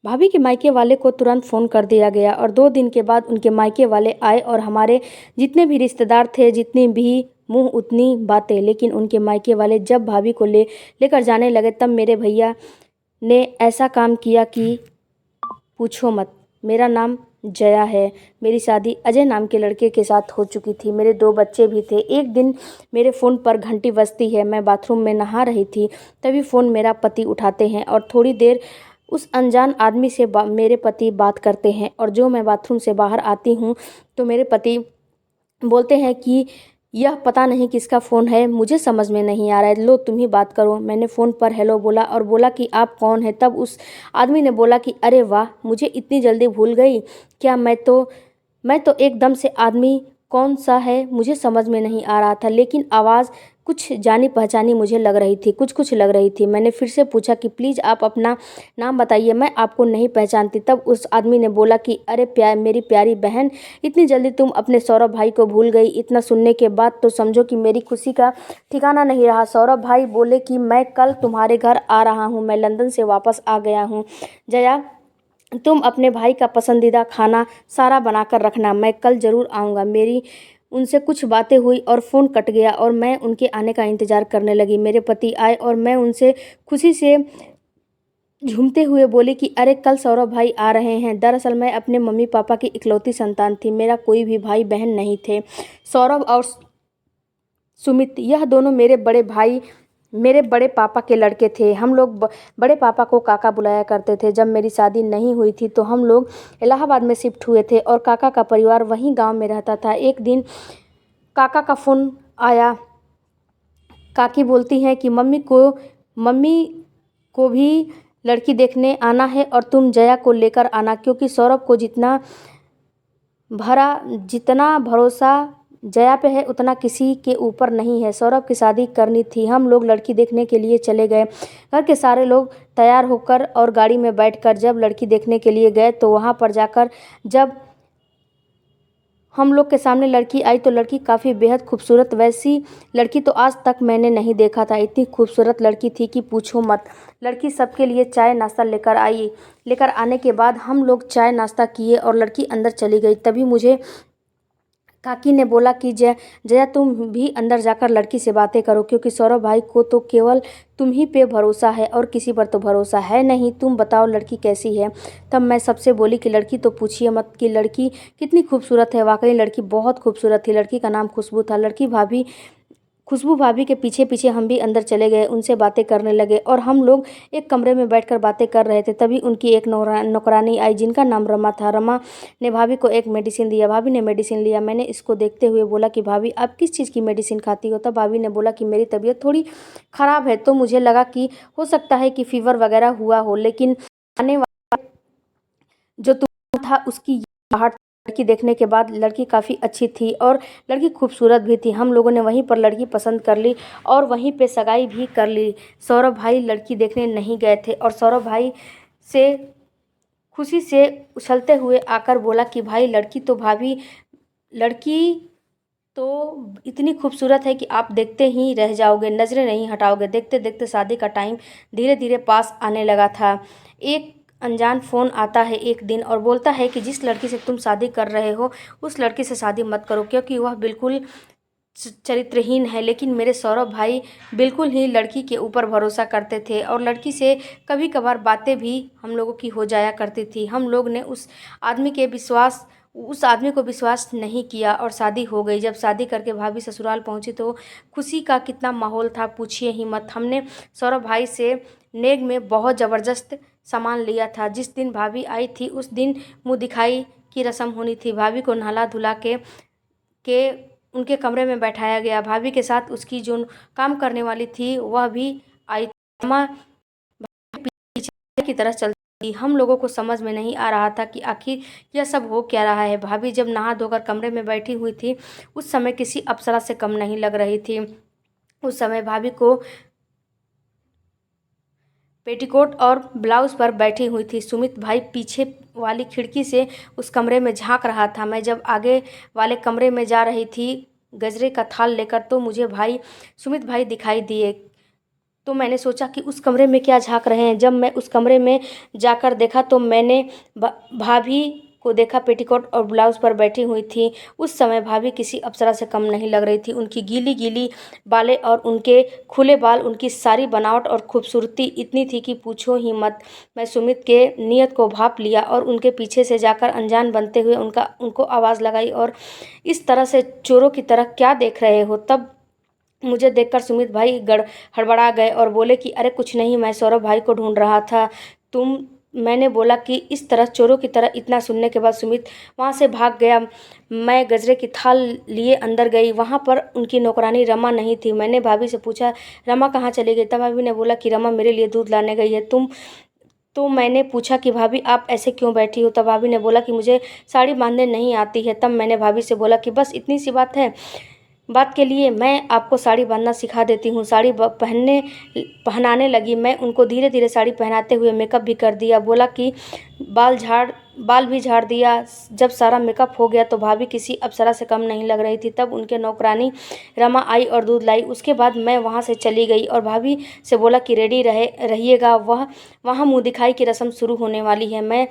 भाभी के मायके वाले को तुरंत फ़ोन कर दिया गया और 2 दिन के बाद उनके मायके वाले आए और हमारे जितने भी रिश्तेदार थे, जितनी भी मुँह उतनी बातें। लेकिन उनके मायके वाले जब भाभी को लेकर जाने लगे तब मेरे भैया ने ऐसा काम किया कि पूछो मत। मेरा नाम जया है। मेरी शादी अजय नाम के लड़के के साथ हो चुकी थी। मेरे 2 बच्चे भी थे। एक दिन मेरे फ़ोन पर घंटी बजती है। मैं बाथरूम में नहा रही थी, तभी फ़ोन मेरा पति उठाते हैं और थोड़ी देर उस अनजान आदमी से मेरे पति बात करते हैं। और जो मैं बाथरूम से बाहर आती हूँ तो मेरे पति बोलते हैं कि यह पता नहीं किसका फ़ोन है, मुझे समझ में नहीं आ रहा है, लो तुम ही बात करो। मैंने फ़ोन पर हेलो बोला और बोला कि आप कौन हैं। तब उस आदमी ने बोला कि अरे वाह, मुझे इतनी जल्दी भूल गई क्या। मैं तो एकदम से आदमी कौन सा है मुझे समझ में नहीं आ रहा था, लेकिन आवाज़ कुछ जानी पहचानी मुझे लग रही थी, कुछ कुछ लग रही थी। मैंने फिर से पूछा कि प्लीज़ आप अपना नाम बताइए, मैं आपको नहीं पहचानती। तब उस आदमी ने बोला कि अरे मेरी प्यारी बहन, इतनी जल्दी तुम अपने सौरभ भाई को भूल गई। इतना सुनने के बाद तो समझो कि मेरी खुशी का ठिकाना नहीं रहा। सौरभ भाई बोले कि मैं कल तुम्हारे घर आ रहा हूँ, मैं लंदन से वापस आ गया हूँ। जया, तुम अपने भाई का पसंदीदा खाना सारा बनाकर रखना, मैं कल ज़रूर आऊँगा। मेरी उनसे कुछ बातें हुई और फ़ोन कट गया और मैं उनके आने का इंतज़ार करने लगी। मेरे पति आए और मैं उनसे खुशी से झूमते हुए बोली कि अरे कल सौरभ भाई आ रहे हैं। दरअसल मैं अपने मम्मी पापा की इकलौती संतान थी, मेरा कोई भी भाई बहन नहीं थे। सौरभ और सुमित, यह दोनों मेरे बड़े पापा के लड़के थे। हम लोग बड़े पापा को काका बुलाया करते थे। जब मेरी शादी नहीं हुई थी तो हम लोग इलाहाबाद में शिफ्ट हुए थे और काका का परिवार वहीं गांव में रहता था। एक दिन काका का फ़ोन आया। काकी बोलती हैं कि मम्मी को भी लड़की देखने आना है और तुम जया को लेकर आना, क्योंकि सौरभ को जितना भरोसा जया पे है उतना किसी के ऊपर नहीं है। सौरभ की शादी करनी थी। हम लोग लड़की देखने के लिए चले गए। घर के सारे लोग तैयार होकर और गाड़ी में बैठकर जब लड़की देखने के लिए गए तो वहाँ पर जाकर जब हम लोग के सामने लड़की आई तो लड़की काफ़ी बेहद खूबसूरत, वैसी लड़की तो आज तक मैंने नहीं देखा था। इतनी खूबसूरत लड़की थी कि पूछो मत। लड़की सबके लिए चाय नाश्ता लेकर आने के बाद हम लोग चाय नाश्ता किए और लड़की अंदर चली गई। तभी मुझे काकी ने बोला कि जया तुम भी अंदर जाकर लड़की से बातें करो, क्योंकि सौरभ भाई को तो केवल तुम ही पे भरोसा है और किसी पर तो भरोसा है नहीं। तुम बताओ लड़की कैसी है। तब मैं सबसे बोली कि लड़की तो पूछिए मत कि लड़की कितनी खूबसूरत है। वाकई लड़की बहुत खूबसूरत थी। लड़की का नाम खुशबू था। खुशबू भाभी के पीछे पीछे हम भी अंदर चले गए, उनसे बातें करने लगे और हम लोग एक कमरे में बैठकर बातें कर रहे थे। तभी उनकी एक नौकरानी आई जिनका नाम रमा था। रमा ने भाभी को एक मेडिसिन दिया। भाभी ने मेडिसिन लिया। मैंने इसको देखते हुए बोला कि भाभी आप किस चीज़ की मेडिसिन खाती हो। तब भाभी ने बोला कि मेरी तबीयत थोड़ी ख़राब है, तो मुझे लगा कि हो सकता है कि फीवर वगैरह हुआ हो, लेकिन आने वाला जो तूफान था उसकी बाहर। लड़की देखने के बाद लड़की काफ़ी अच्छी थी और लड़की खूबसूरत भी थी। हम लोगों ने वहीं पर लड़की पसंद कर ली और वहीं पे सगाई भी कर ली। सौरभ भाई लड़की देखने नहीं गए थे और सौरभ भाई से खुशी से उछलते हुए आकर बोला कि भाई लड़की तो इतनी खूबसूरत है कि आप देखते ही रह जाओगे, नज़रें नहीं हटाओगे। देखते देखते शादी का टाइम धीरे धीरे पास आने लगा था। एक अनजान फ़ोन आता है एक दिन और बोलता है कि जिस लड़की से तुम शादी कर रहे हो उस लड़की से शादी मत करो, क्योंकि वह बिल्कुल चरित्रहीन है। लेकिन मेरे सौरभ भाई बिल्कुल ही लड़की के ऊपर भरोसा करते थे और लड़की से कभी कभार बातें भी हम लोगों की हो जाया करती थी। हम लोग ने उस आदमी को विश्वास नहीं किया और शादी हो गई। जब शादी करके भाभी ससुराल पहुंची तो खुशी का कितना माहौल था, पूछिए ही मत। हमने सौरभ भाई से नेग में बहुत ज़बरदस्त सामान लिया था। जिस दिन भाभी आई थी उस दिन मुँह दिखाई की रस्म होनी थी। भाभी को नहला धुला के उनके कमरे में बैठाया गया। भाभी के साथ उसकी जो काम करने वाली थी वह भी आई। अम्मा पीछे की तरह चलती। हम लोगों को समझ में नहीं आ रहा था कि आखिर यह सब हो क्या रहा है। भाभी जब नहा धोकर कमरे में बैठी हुई थी उस समय किसी अप्सरा से कम नहीं लग रही थी। उस समय भाभी को पेटीकोट और ब्लाउज पर बैठी हुई थी। सुमित भाई पीछे वाली खिड़की से उस कमरे में झांक रहा था। मैं जब आगे वाले कमरे में जा रही थी गजरे का थाल लेकर तो मुझे सुमित भाई दिखाई दिए। तो मैंने सोचा कि उस कमरे में क्या झांक रहे हैं। जब मैं उस कमरे में जाकर देखा तो मैंने भाभी को देखा, पेटीकोट और ब्लाउज पर बैठी हुई थी। उस समय भाभी किसी अप्सरा से कम नहीं लग रही थी। उनकी गीली गीली बालें और उनके खुले बाल, उनकी सारी बनावट और खूबसूरती इतनी थी कि पूछो ही मत। मैं सुमित के नियत को भांप लिया और उनके पीछे से जाकर अनजान बनते हुए उनको आवाज़ लगाई, और इस तरह से चोरों की तरह क्या देख रहे हो। तब मुझे देखकर सुमित भाई हड़बड़ा गए और बोले कि अरे कुछ नहीं, मैं सौरभ भाई को ढूंढ रहा था। तुम मैंने बोला कि इस तरह चोरों की तरह। इतना सुनने के बाद सुमित वहाँ से भाग गया। मैं गजरे की थाल लिए अंदर गई। वहाँ पर उनकी नौकरानी रमा नहीं थी। मैंने भाभी से पूछा, रमा कहाँ चली गई। तब भाभी ने बोला कि रमा मेरे लिए दूध लाने गई है। तो मैंने पूछा कि भाभी आप ऐसे क्यों बैठी हो। तब भाभी ने बोला कि मुझे साड़ी बांधने नहीं आती है। तब मैंने भाभी से बोला कि बस इतनी सी बात के लिए मैं आपको साड़ी बांधना सिखा देती हूँ। साड़ी पहनाने लगी। मैं उनको धीरे धीरे साड़ी पहनाते हुए मेकअप भी कर दिया। बोला कि बाल भी झाड़ दिया। जब सारा मेकअप हो गया तो भाभी किसी अप्सरा से कम नहीं लग रही थी। तब उनके नौकरानी रमा आई और दूध लाई। उसके बाद मैं वहाँ से चली गई और भाभी से बोला कि रेडी रहिएगा, वहाँ मुँह दिखाई की रस्म शुरू होने वाली है। मैं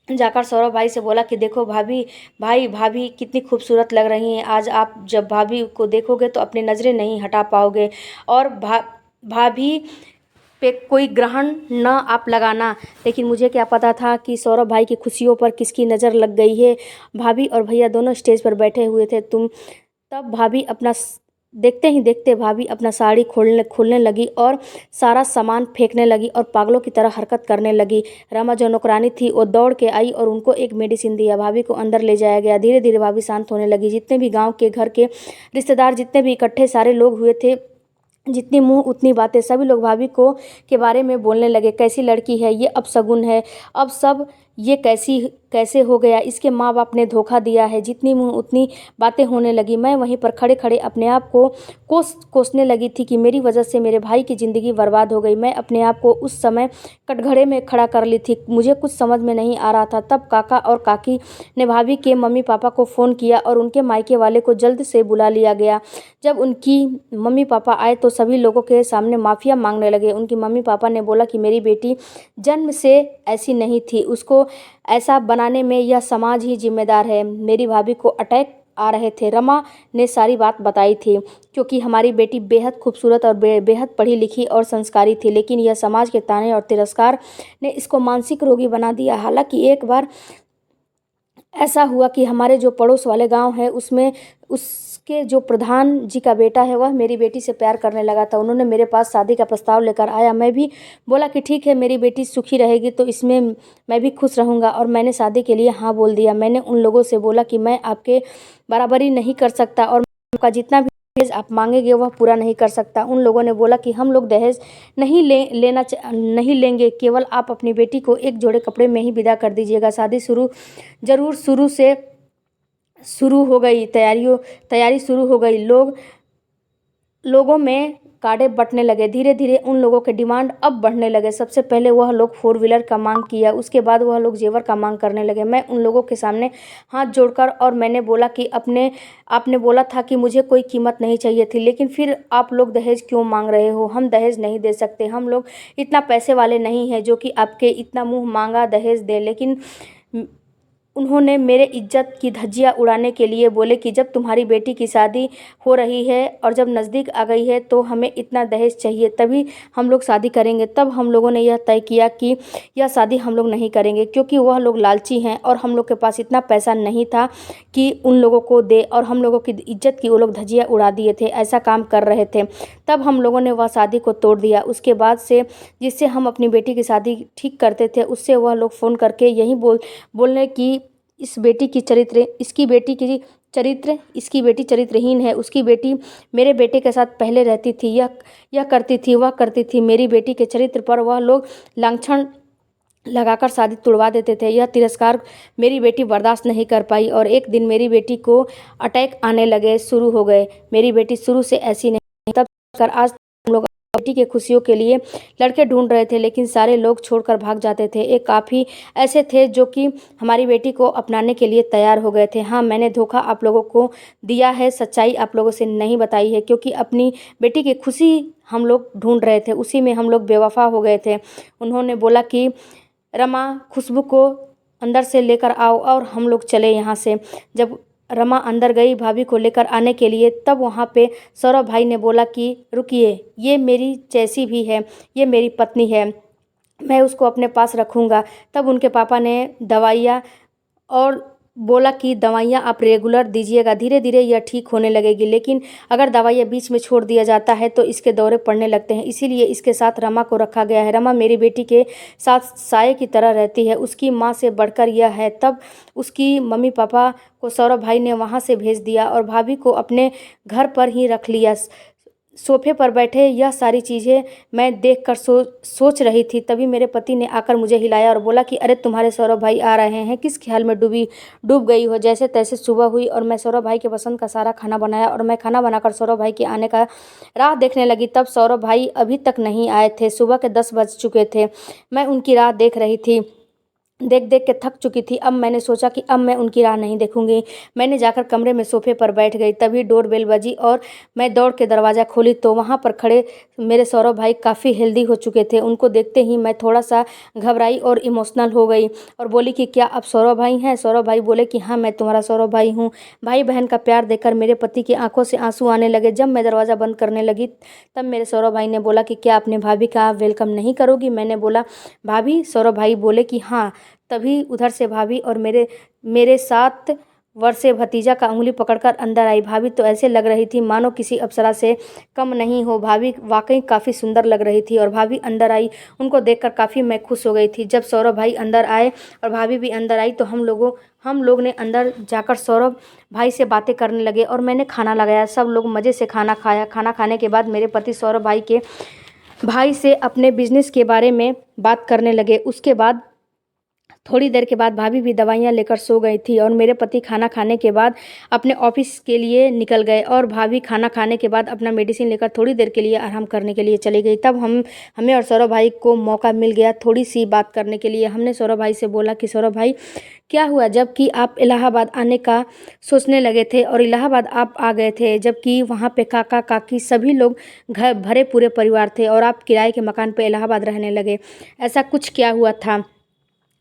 जाकर सौरभ भाई से बोला कि देखो भाभी कितनी खूबसूरत लग रही हैं आज। आप जब भाभी को देखोगे तो अपनी नज़रें नहीं हटा पाओगे, और भाभी पे कोई ग्रहण न आप लगाना। लेकिन मुझे क्या पता था कि सौरभ भाई की खुशियों पर किसकी नज़र लग गई है। भाभी और भैया दोनों स्टेज पर बैठे हुए थे। तब भाभी देखते ही देखते भाभी अपना साड़ी खोलने लगी और सारा सामान फेंकने लगी और पागलों की तरह हरकत करने लगी। रमा जो नौकरानी थी वो दौड़ के आई और उनको एक मेडिसिन दिया। भाभी को अंदर ले जाया गया। धीरे धीरे भाभी शांत होने लगी। जितने भी गांव के घर के रिश्तेदार, जितने भी इकट्ठे सारे लोग हुए थे, जितनी मुंह उतनी बातें, सभी लोग भाभी को के बारे में बोलने लगे। कैसी लड़की है ये, अब शगुन है, अब सब ये कैसे हो गया, इसके माँ बाप ने धोखा दिया है। जितनी मुंह उतनी बातें होने लगी। मैं वहीं पर खड़े खड़े अपने आप को कोसने लगी थी कि मेरी वजह से मेरे भाई की ज़िंदगी बर्बाद हो गई। मैं अपने आप को उस समय कटघरे में खड़ा कर ली थी। मुझे कुछ समझ में नहीं आ रहा था। तब काका और काकी ने भाभी के मम्मी पापा को फ़ोन किया और उनके मायके वाले को जल्द से बुला लिया गया। जब उनकी मम्मी पापा आए तो सभी लोगों के सामने माफ़िया मांगने लगे। उनकी मम्मी पापा ने बोला कि मेरी बेटी जन्म से ऐसी नहीं थी, उसको ऐसा बनाने में यह समाज ही जिम्मेदार है। मेरी भाभी को अटैक आ रहे थे। रमा ने सारी बात बताई थी, क्योंकि हमारी बेटी बेहद खूबसूरत और बेहद पढ़ी लिखी और संस्कारी थी, लेकिन यह समाज के ताने और तिरस्कार ने इसको मानसिक रोगी बना दिया। हालांकि एक बार ऐसा हुआ कि हमारे जो पड़ोस वाले गांव है उसमें उसके जो प्रधान जी का बेटा है वह मेरी बेटी से प्यार करने लगा था। उन्होंने मेरे पास शादी का प्रस्ताव लेकर आया। मैं भी बोला कि ठीक है, मेरी बेटी सुखी रहेगी तो इसमें मैं भी खुश रहूँगा, और मैंने शादी के लिए हाँ बोल दिया। मैंने उन लोगों से बोला कि मैं आपके बराबरी नहीं कर सकता और आपका जितना भी दहेज आप मांगेंगे वह पूरा नहीं कर सकता। उन लोगों ने बोला कि हम लोग दहेज नहीं लेंगे, केवल आप अपनी बेटी को एक जोड़े कपड़े में ही विदा कर दीजिएगा। शादी शुरू से शुरू हो गई। तैयारी शुरू हो गई। लोगों में कार्डे बंटने लगे। धीरे धीरे उन लोगों के डिमांड अब बढ़ने लगे। सबसे पहले वह लोग 4 व्हीलर का मांग किया, उसके बाद वह लोग जेवर का मांग करने लगे। मैं उन लोगों के सामने हाथ जोड़कर और मैंने बोला कि आपने बोला था कि मुझे कोई कीमत नहीं चाहिए थी, लेकिन फिर आप लोग दहेज क्यों मांग रहे हो। हम दहेज नहीं दे सकते, हम लोग इतना पैसे वाले नहीं हैं जो कि आपके इतना मुँह मांगा दहेज दें। लेकिन उन्होंने मेरे इज्जत की धज्जियां उड़ाने के लिए बोले कि जब तुम्हारी बेटी की शादी हो रही है और जब नज़दीक आ गई है तो हमें इतना दहेज चाहिए, तभी हम लोग शादी करेंगे। तब हम लोगों ने यह तय किया कि यह शादी हम लोग नहीं करेंगे, क्योंकि वह लोग लालची हैं और हम लोग के पास इतना पैसा नहीं था कि उन लोगों को दे, और हम लोगों की इज्जत की वो लोग धज्जियाँ उड़ा दिए थे, ऐसा काम कर रहे थे। तब हम लोगों ने वह शादी को तोड़ दिया। उसके बाद से जिससे हम अपनी बेटी की शादी ठीक करते थे उससे वह लोग फ़ोन करके यही बोलने की इसकी बेटी चरित्रहीन है, उसकी बेटी मेरे बेटे के साथ पहले रहती थी, यह करती थी, वह करती थी। मेरी बेटी के चरित्र पर वह लोग लांछन लगाकर शादी तुड़वा देते थे। यह तिरस्कार मेरी बेटी बर्दाश्त नहीं कर पाई और एक दिन मेरी बेटी को अटैक आने शुरू हो गए। मेरी बेटी शुरू से ऐसी नहीं, तब कर आज हम लोग बेटी के खुशियों के लिए लड़के ढूंढ रहे थे, लेकिन सारे लोग छोड़कर भाग जाते थे। एक काफ़ी ऐसे थे जो कि हमारी बेटी को अपनाने के लिए तैयार हो गए थे। हाँ, मैंने धोखा आप लोगों को दिया है, सच्चाई आप लोगों से नहीं बताई है, क्योंकि अपनी बेटी की खुशी हम लोग ढूंढ रहे थे, उसी में हम लोग बेवफा हो गए थे। उन्होंने बोला कि रमा, खुशबू को अंदर से लेकर आओ और हम लोग चले यहाँ से। जब रमा अंदर गई भाभी को लेकर आने के लिए, तब वहाँ पे सौरभ भाई ने बोला कि रुकिए, ये मेरी जैसी भी है, ये मेरी पत्नी है, मैं उसको अपने पास रखूँगा। तब उनके पापा ने दवाइयाँ और बोला कि दवाइयाँ आप रेगुलर दीजिएगा, धीरे धीरे यह ठीक होने लगेगी, लेकिन अगर दवाइयाँ बीच में छोड़ दिया जाता है तो इसके दौरे पड़ने लगते हैं, इसीलिए इसके साथ रमा को रखा गया है। रमा मेरी बेटी के साथ साये की तरह रहती है, उसकी माँ से बढ़कर यह है। तब उसकी मम्मी पापा को सौरभ भाई ने वहाँ से भेज दिया और भाभी को अपने घर पर ही रख लिया। सोफे पर बैठे यह सारी चीज़ें मैं देखकर सोच रही थी, तभी मेरे पति ने आकर मुझे हिलाया और बोला कि अरे तुम्हारे सौरभ भाई आ रहे हैं, किस ख्याल में डूब गई हो। जैसे तैसे सुबह हुई और मैं सौरभ भाई के पसंद का सारा खाना बनाया और मैं खाना बनाकर सौरभ भाई के आने का राह देखने लगी। तब सौरभ भाई अभी तक नहीं आए थे, सुबह के 10 बज चुके थे। मैं उनकी राह देख रही थी, देख देख के थक चुकी थी। अब मैंने सोचा कि अब मैं उनकी राह नहीं देखूंगी। मैंने जाकर कमरे में सोफे पर बैठ गई। तभी डोरबेल बजी और मैं दौड़ के दरवाज़ा खोली तो वहाँ पर खड़े मेरे सौरभ भाई काफ़ी हेल्दी हो चुके थे। उनको देखते ही मैं थोड़ा सा घबराई और इमोशनल हो गई और बोली कि क्या आप सौरभ भाई हैं? सौरभ भाई बोले कि हाँ, मैं तुम्हारा सौरभ भाई हूँ। भाई बहन का प्यार देखकर मेरे पति की आंखों से आंसू आने लगे। जब मैं दरवाज़ा बंद करने लगी तब मेरे सौरभ भाई ने बोला कि क्या अपने भाभी का वेलकम नहीं करोगी? मैंने बोला भाभी। सौरभ भाई बोले कि हाँ। तभी उधर से भाभी और मेरे 7 वर्षीय भतीजा का उंगली पकड़कर अंदर आई। भाभी तो ऐसे लग रही थी मानो किसी अप्सरा से कम नहीं हो। भाभी वाकई काफ़ी सुंदर लग रही थी और भाभी अंदर आई, उनको देखकर काफ़ी मैं खुश हो गई थी। जब सौरभ भाई अंदर आए और भाभी भी अंदर आई तो हम लोग ने अंदर जाकर सौरभ भाई से बातें करने लगे और मैंने खाना लगाया। सब लोग मज़े से खाना खाया। खाना खाने के बाद मेरे पति सौरभ भाई के भाई से अपने बिजनेस के बारे में बात करने लगे। उसके बाद थोड़ी देर के बाद भाभी भी दवाइयाँ लेकर सो गई थी और मेरे पति खाना खाने के बाद अपने ऑफिस के लिए निकल गए और भाभी खाना खाने के बाद अपना मेडिसिन लेकर थोड़ी देर के लिए आराम करने के लिए चली गई। तब हमें और सौरभ भाई को मौका मिल गया थोड़ी सी बात करने के लिए। हमने सौरभ भाई से बोला कि सौरभ भाई, क्या हुआ जबकि आप इलाहाबाद आने का सोचने लगे थे और इलाहाबाद आप आ गए थे, जबकि वहाँ पे काका काकी सभी लोग घर भरे पूरे परिवार थे और आप किराए के मकान पे इलाहाबाद रहने लगे, ऐसा कुछ क्या हुआ था?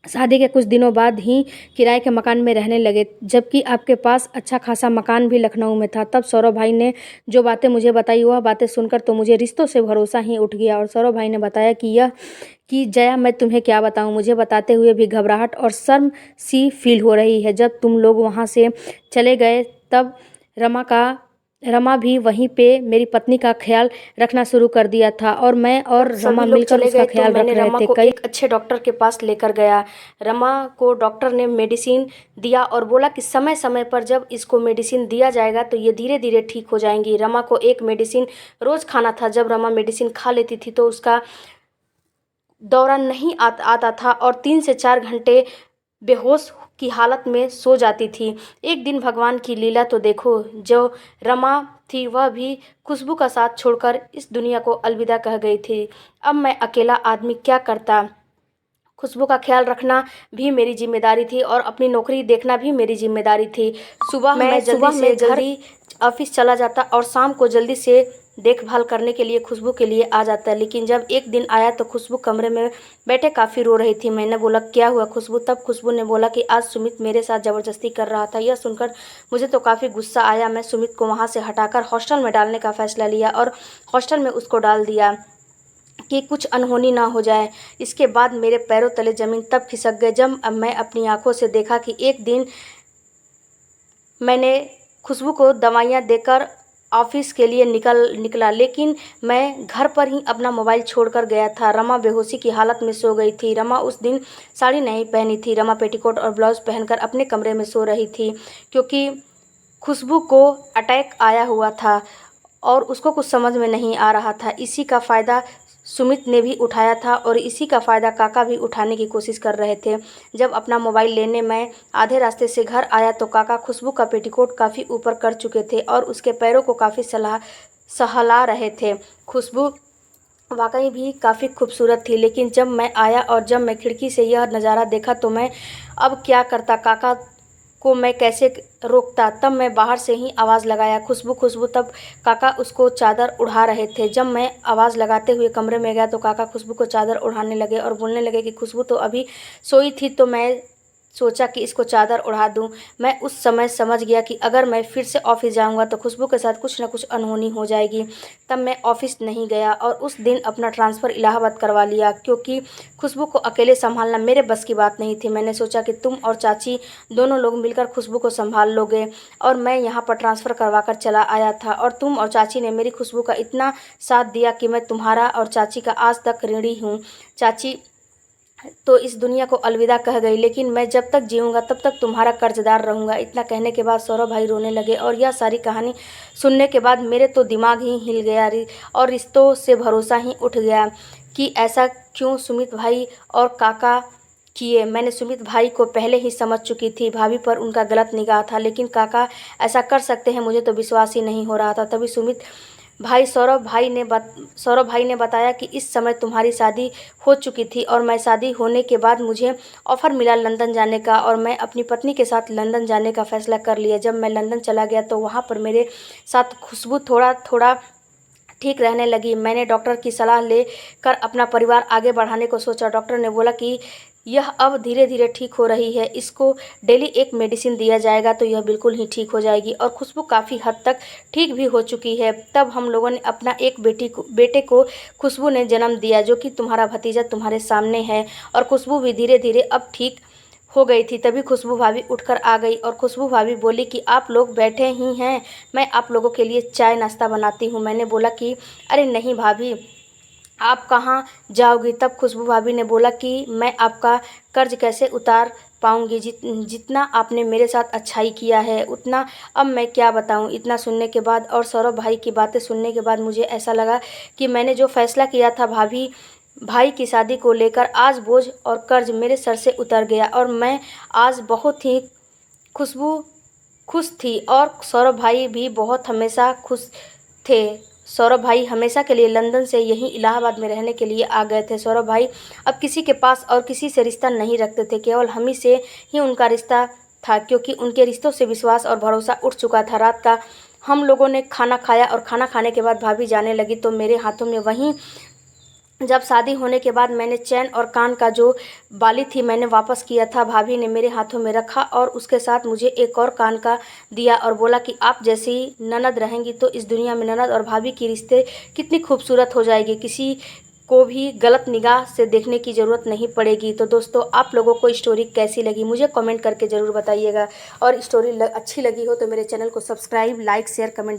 शादी के कुछ दिनों बाद ही किराए के मकान में रहने लगे, जबकि आपके पास अच्छा खासा मकान भी लखनऊ में था। तब सौरभ भाई ने जो बातें मुझे बताई, वह बातें सुनकर तो मुझे रिश्तों से भरोसा ही उठ गया और सौरभ भाई ने बताया कि जया, मैं तुम्हें क्या बताऊं, मुझे बताते हुए भी घबराहट और शर्म सी फील हो रही है। जब तुम लोग वहाँ से चले गए तब रमा भी वहीं पे मेरी पत्नी का ख्याल रखना शुरू कर दिया था और मैं और रमा मिलकर उसका ख्याल रख रहे थे। कई एक अच्छे डॉक्टर के पास लेकर गया। रमा को डॉक्टर ने मेडिसिन दिया और बोला कि समय समय पर जब इसको मेडिसिन दिया जाएगा तो ये धीरे धीरे ठीक हो जाएंगी। रमा को एक मेडिसिन रोज़ खाना था। जब रमा मेडिसिन खा लेती थी तो उसका दौरान नहीं आता था और 3 से 4 घंटे बेहोश की हालत में सो जाती थी। एक दिन भगवान की लीला तो देखो, जो रमा थी वह भी खुशबू का साथ छोड़कर इस दुनिया को अलविदा कह गई थी। अब मैं अकेला आदमी क्या करता? खुशबू का ख्याल रखना भी मेरी जिम्मेदारी थी और अपनी नौकरी देखना भी मेरी जिम्मेदारी थी। सुबह मैं जल्दी ऑफिस चला जाता और शाम को जल्दी से देखभाल करने के लिए खुशबू के लिए आ जाता। लेकिन जब एक दिन आया तो खुशबू कमरे में बैठे काफ़ी रो रही थी। मैंने बोला क्या हुआ खुशबू? तब खुशबू ने बोला कि आज सुमित मेरे साथ ज़बरदस्ती कर रहा था। यह सुनकर मुझे तो काफ़ी गुस्सा आया। मैं सुमित को वहाँ से हटाकर हॉस्टल में डालने का फ़ैसला लिया और हॉस्टल में उसको डाल दिया कि कुछ अनहोनी ना हो जाए। इसके बाद मेरे पैरों तले ज़मीन तब खिसक गए जब मैं अपनी आंखों से देखा कि एक दिन मैंने खुशबू को दवाइयाँ देकर ऑफिस के लिए निकला, लेकिन मैं घर पर ही अपना मोबाइल छोड़कर गया था। रमा बेहोशी की हालत में सो गई थी। रमा उस दिन साड़ी नहीं पहनी थी। रमा पेटीकोट और ब्लाउज़ पहनकर अपने कमरे में सो रही थी, क्योंकि खुशबू को अटैक आया हुआ था और उसको कुछ समझ में नहीं आ रहा था। इसी का फ़ायदा सुमित ने भी उठाया था और इसी का फ़ायदा काका भी उठाने की कोशिश कर रहे थे। जब अपना मोबाइल लेने मैं आधे रास्ते से घर आया तो काका खुशबू का पेटीकोट काफ़ी ऊपर कर चुके थे और उसके पैरों को काफ़ी सहला रहे थे। खुशबू वाकई भी काफ़ी खूबसूरत थी, लेकिन जब मैं आया और जब मैं खिड़की से यह नज़ारा देखा तो मैं अब क्या करता। काका को मैं कैसे रोकता। तब मैं बाहर से ही आवाज़ लगाया, खुशबू खुशबू। तब काका उसको चादर उड़ा रहे थे। जब मैं आवाज़ लगाते हुए कमरे में गया तो काका खुशबू को चादर उड़ाने लगे और बोलने लगे कि खुशबू तो अभी सोई थी, तो मैं सोचा कि इसको चादर उड़ा दूं। मैं उस समय समझ गया कि अगर मैं फिर से ऑफिस जाऊंगा तो खुशबू के साथ कुछ ना कुछ अनहोनी हो जाएगी। तब मैं ऑफिस नहीं गया और उस दिन अपना ट्रांसफ़र इलाहाबाद करवा लिया, क्योंकि खुशबू को अकेले संभालना मेरे बस की बात नहीं थी। मैंने सोचा कि तुम और चाची दोनों लोग मिलकर खुशबू को संभाल लोगे, और मैं यहाँ पर ट्रांसफ़र करवा कर चला आया था। और तुम और चाची ने मेरी खुशबू का इतना साथ दिया कि मैं तुम्हारा और चाची का आज तक ऋणी हूँ। चाची तो इस दुनिया को अलविदा कह गई, लेकिन मैं जब तक जीऊँगा तब तक तुम्हारा कर्जदार रहूँगा। इतना कहने के बाद सौरभ भाई रोने लगे, और यह सारी कहानी सुनने के बाद मेरे तो दिमाग ही हिल गया और रिश्तों से भरोसा ही उठ गया कि ऐसा क्यों सुमित भाई और काका किए। मैंने सुमित भाई को पहले ही समझ चुकी थी, भाभी पर उनका गलत निगाह था, लेकिन काका ऐसा कर सकते हैं मुझे तो विश्वास ही नहीं हो रहा था। तभी सौरभ भाई ने बताया कि इस समय तुम्हारी शादी हो चुकी थी, और मैं शादी होने के बाद मुझे ऑफ़र मिला लंदन जाने का, और मैं अपनी पत्नी के साथ लंदन जाने का फ़ैसला कर लिया। जब मैं लंदन चला गया तो वहाँ पर मेरे साथ खुशबू थोड़ा थोड़ा ठीक रहने लगी। मैंने डॉक्टर की सलाह लेकर अपना परिवार आगे बढ़ाने को सोचा। डॉक्टर ने बोला कि यह अब धीरे धीरे ठीक हो रही है, इसको डेली एक मेडिसिन दिया जाएगा तो यह बिल्कुल ही ठीक हो जाएगी, और खुशबू काफ़ी हद तक ठीक भी हो चुकी है। तब हम लोगों ने अपना एक बेटे को खुशबू ने जन्म दिया, जो कि तुम्हारा भतीजा तुम्हारे सामने है। और खुशबू भी धीरे धीरे अब ठीक हो गई थी। तभी खुशबू भाभी उठकर आ गई, और खुशबू भाभी बोली कि आप लोग बैठे ही हैं, मैं आप लोगों के लिए चाय नाश्ता बनाती हूँ। मैंने बोला कि अरे नहीं भाभी, आप कहाँ जाओगी। तब खुशबू भाभी ने बोला कि मैं आपका कर्ज कैसे उतार पाऊँगी, जितना आपने मेरे साथ अच्छाई किया है उतना अब मैं क्या बताऊँ। इतना सुनने के बाद और सौरभ भाई की बातें सुनने के बाद मुझे ऐसा लगा कि मैंने जो फ़ैसला किया था भाई की शादी को लेकर, आज बोझ और कर्ज मेरे सर से उतर गया, और मैं आज बहुत ही खुश थी। और सौरभ भाई भी बहुत हमेशा खुश थे। सौरभ भाई हमेशा के लिए लंदन से यहीं इलाहाबाद में रहने के लिए आ गए थे। सौरभ भाई अब किसी के पास और किसी से रिश्ता नहीं रखते थे, केवल हम ही से ही उनका रिश्ता था, क्योंकि उनके रिश्तों से विश्वास और भरोसा उठ चुका था। रात का हम लोगों ने खाना खाया, और खाना खाने के बाद भाभी जाने लगी तो मेरे हाथों में वहीं, जब शादी होने के बाद मैंने चैन और कान का जो बाली थी मैंने वापस किया था, भाभी ने मेरे हाथों में रखा और उसके साथ मुझे एक और कान का दिया, और बोला कि आप जैसी ननद रहेंगी तो इस दुनिया में ननद और भाभी की रिश्ते कितनी खूबसूरत हो जाएगी, किसी को भी गलत निगाह से देखने की ज़रूरत नहीं पड़ेगी। तो दोस्तों, आप लोगों को स्टोरी कैसी लगी मुझे कमेंट करके ज़रूर बताइएगा, और स्टोरी अच्छी लगी हो तो मेरे चैनल को सब्सक्राइब, लाइक, शेयर, कमेंट